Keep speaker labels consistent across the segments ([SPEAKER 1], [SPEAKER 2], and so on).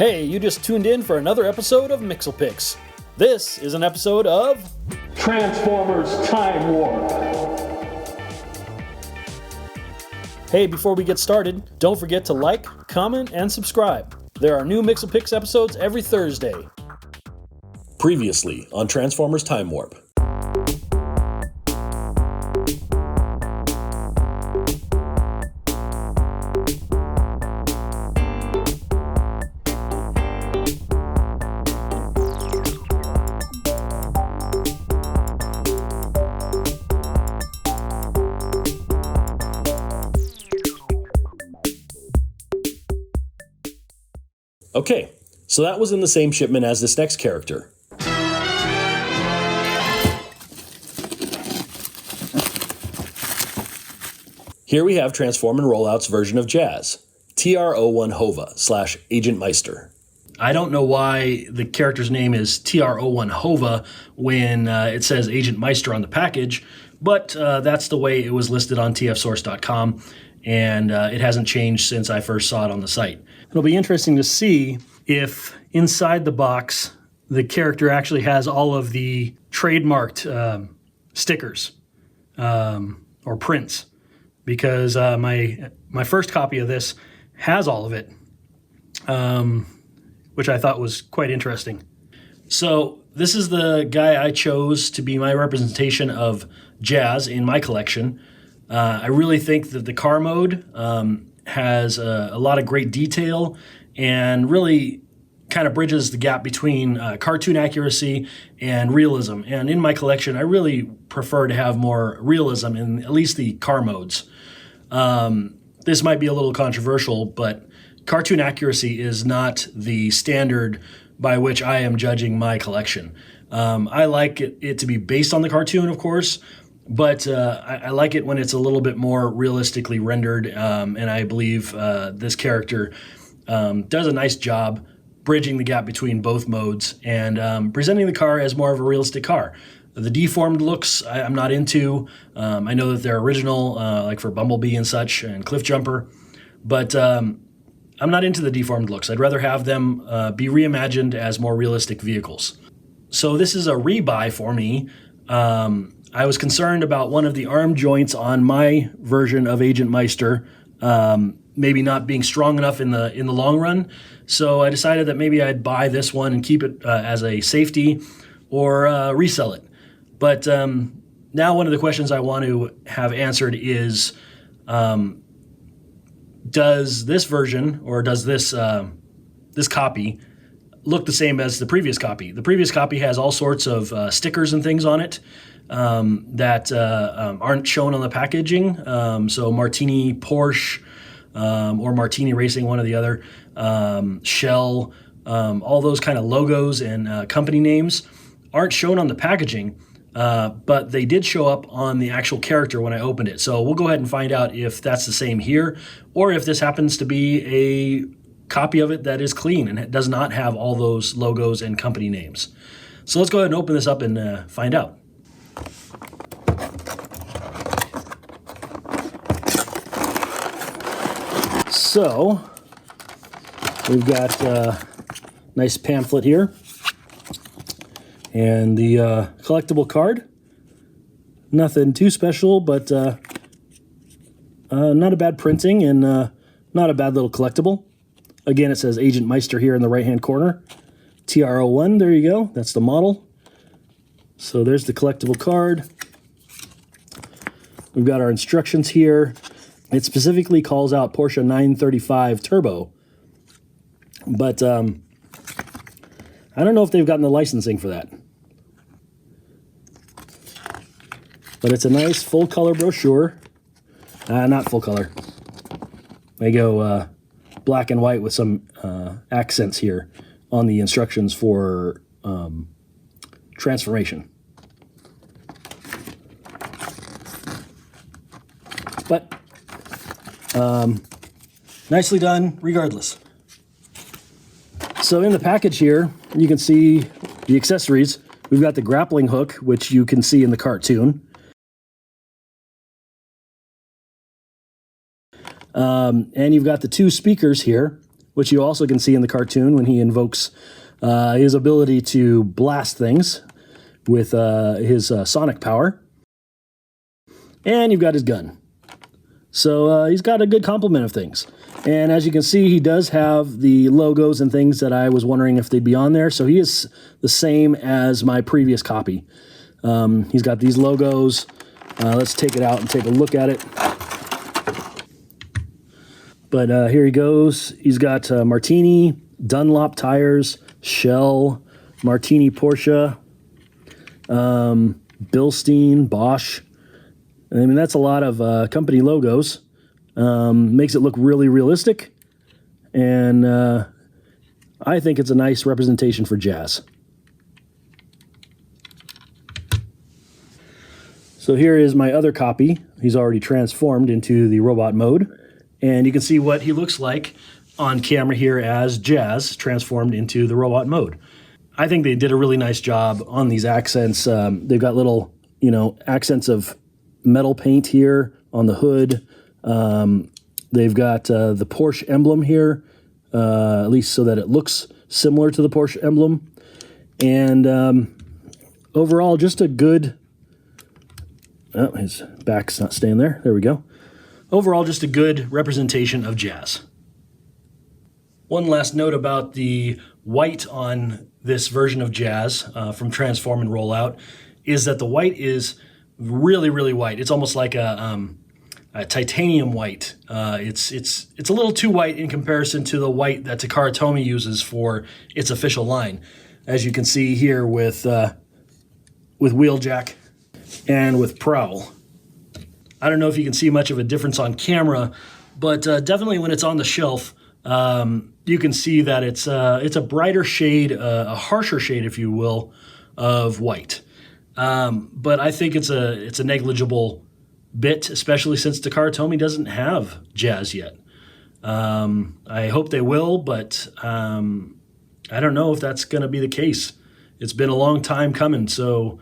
[SPEAKER 1] Hey, you just tuned in for another episode of MixelPix. This is an episode of
[SPEAKER 2] Transformers Time Warp.
[SPEAKER 1] Hey, before we get started, don't forget to like, comment, and subscribe. There are new MixelPix episodes every Thursday.
[SPEAKER 3] Previously on Transformers Time Warp. Okay, so that was in the same shipment as this next character. Here we have Transform and Rollout's version of Jazz, TR-01 Hova / Agent Meister.
[SPEAKER 4] I don't know why the character's name is TR-01 Hova when it says Agent Meister on the package, but that's the way it was listed on tfsource.com, and it hasn't changed since I first saw it on the site. It'll be interesting to see if inside the box the character actually has all of the trademarked stickers or prints, because my first copy of this has all of it, which I thought was quite interesting. So this is the guy I chose to be my representation of Jazz in my collection. I really think that the car mode has a lot of great detail and really kind of bridges the gap between cartoon accuracy and realism. And in my collection, I really prefer to have more realism in at least the car modes. This might be a little controversial, but cartoon accuracy is not the standard by which I am judging my collection. I like it to be based on the cartoon, of course, but I like it when it's a little bit more realistically rendered, and I believe this character does a nice job bridging the gap between both modes and presenting the car as more of a realistic car. The deformed looks I'm not into. I know that they're original, like for Bumblebee and such, and Cliffjumper, but I'm not into the deformed looks. I'd rather have them be reimagined as more realistic vehicles. So this is a rebuy for me. I was concerned about one of the arm joints on my version of Agent Meister maybe not being strong enough in the long run. So I decided that maybe I'd buy this one and keep it as a safety or resell it. But now one of the questions I want to have answered is, does this version or does this this copy look the same as the previous copy? The previous copy has all sorts of stickers and things on it that aren't shown on the packaging. So Martini Porsche or Martini Racing, one or the other, Shell, all those kind of logos and company names aren't shown on the packaging, but they did show up on the actual character when I opened it. So we'll go ahead and find out if that's the same here, or if this happens to be a copy of it that is clean and it does not have all those logos and company names. So let's go ahead and open this up and find out. So we've got a nice pamphlet here and the collectible card. Nothing too special, but not a bad printing and not a bad little collectible. Again, it says Agent Meister here in the right-hand corner. TR-01, there you go. That's the model. So there's the collectible card. We've got our instructions here. It specifically calls out Porsche 935 Turbo. But I don't know if they've gotten the licensing for that. But it's a nice full-color brochure. Not full color. They go black and white with some accents here on the instructions for transformation. But nicely done regardless. So in the package here, you can see the accessories. We've got the grappling hook, which you can see in the cartoon. And you've got the two speakers here which you also can see in the cartoon when he invokes his ability to blast things with his sonic power. And you've got his gun. So he's got a good complement of things. And as you can see, he does have the logos and things that I was wondering if they'd be on there. So he is the same as my previous copy. He's got these logos. Let's take it out and take a look at it. But here he goes. He's got Martini, Dunlop tires, Shell, Martini Porsche, Bilstein, Bosch. I mean, that's a lot of company logos. Makes it look really realistic. And I think it's a nice representation for Jazz. So here is my other copy. He's already transformed into the robot mode. And you can see what he looks like on camera here as Jazz transformed into the robot mode. I think they did a really nice job on these accents. They've got little, accents of metal paint here on the hood. They've got the Porsche emblem here, at least so that it looks similar to the Porsche emblem. And overall, just a good... Oh, his back's not staying there. There we go. Overall, just a good representation of Jazz. One last note about the white on this version of Jazz from Transform and Rollout is that the white is really, really white. It's almost like a titanium white. It's a little too white in comparison to the white that Takara Tomy uses for its official line, as you can see here with Wheeljack and with Prowl. I don't know if you can see much of a difference on camera, but definitely when it's on the shelf, you can see that it's a brighter shade, a harsher shade, if you will, of white. But I think it's a negligible bit, especially since Takara Tomy doesn't have Jazz yet. I hope they will, but I don't know if that's going to be the case. It's been a long time coming, so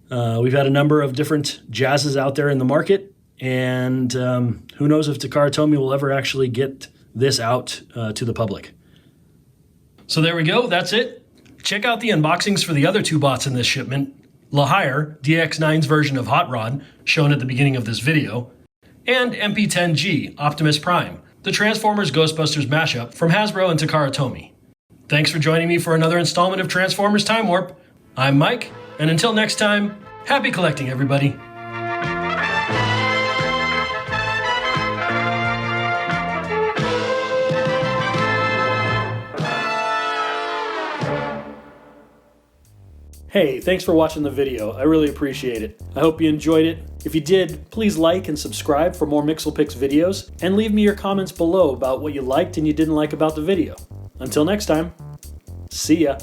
[SPEAKER 4] we've had a number of different Jazzes out there in the market, and who knows if Takara Tomy will ever actually get this out to the public. So there we go, that's it. Check out the unboxings for the other two bots in this shipment, LaHire, DX9's version of Hot Rod, shown at the beginning of this video, and MP10G, Optimus Prime, the Transformers Ghostbusters mashup from Hasbro and Takara Tomy. Thanks for joining me for another installment of Transformers Time Warp. I'm Mike, and until next time, happy collecting, everybody.
[SPEAKER 1] Hey, thanks for watching the video. I really appreciate it. I hope you enjoyed it. If you did, please like and subscribe for more MixelPix videos, and leave me your comments below about what you liked and you didn't like about the video. Until next time, see ya.